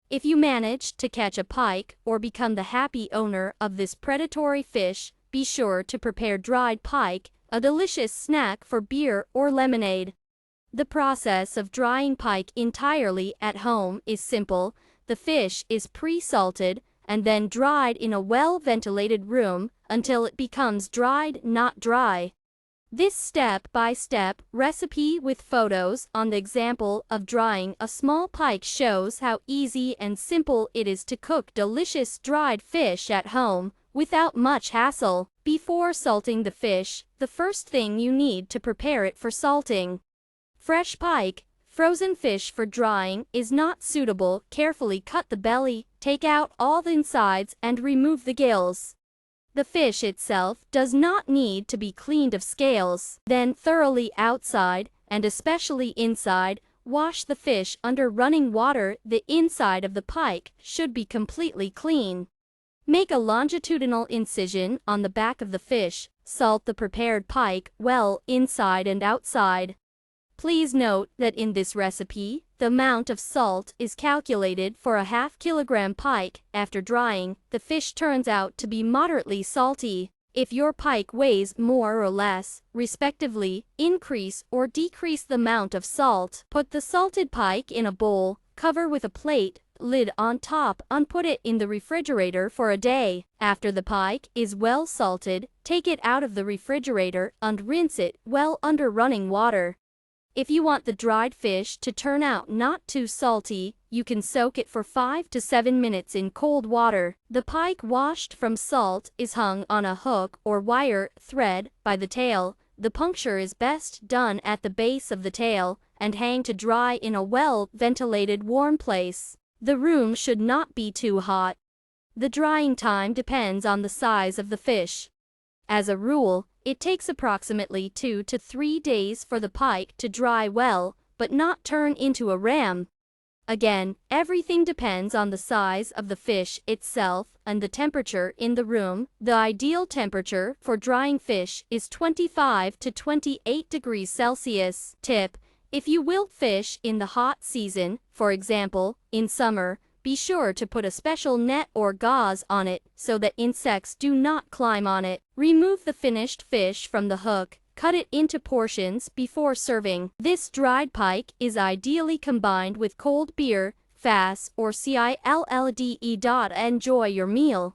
If you manage to catch a pike or become the happy owner of this predatory fish, be sure to prepare dried pike, a delicious snack for beer or lemonade. The process of drying pike entirely at home is simple. The fish is pre-salted and then dried in a well-ventilated room until it becomes dried, not dry. This step-by-step recipe with photos on the example of drying a small pike shows how easy and simple it is to cook delicious dried fish at home without much hassle. Before salting the fish, the first thing you need to prepare it for salting. Fresh pike. Frozen fish for drying is not suitable. Carefully cut the belly, take out all the insides and remove the gills. The fish itself does not need to be cleaned of scales. Then thoroughly outside, and especially inside, wash the fish under running water. The inside of the pike should be completely clean. Make a longitudinal incision on the back of the fish. Salt the prepared pike well inside and outside. Please note that in this recipe, the amount of salt is calculated for a half-kilogram pike. After drying, the fish turns out to be moderately salty. If your pike weighs more or less, respectively, increase or decrease the amount of salt. Put the salted pike in a bowl, cover with a plate, lid on top, and put it in the refrigerator for a day. After the pike is well salted, take it out of the refrigerator and rinse it well under running water. If you want the dried fish to turn out not too salty, you can soak it for 5 to 7 minutes in cold water. The pike washed from salt is hung on a hook or wire thread by the tail. The puncture is best done at the base of the tail and hang to dry in a well-ventilated warm place. The room should not be too hot. The drying time depends on the size of the fish. As a rule, it takes approximately 2 to 3 days for the pike to dry well, but not turn into a ram. Again, everything depends on the size of the fish itself and the temperature in the room. The ideal temperature for drying fish is 25 to 28 degrees Celsius. Tip: if you wilt fish in the hot season, for example, in summer, be sure to put a special net or gauze on it so that insects do not climb on it. Remove the finished fish from the hook. Cut it into portions before serving. This dried pike is ideally combined with cold beer, Fass or CILLDE. Enjoy your meal.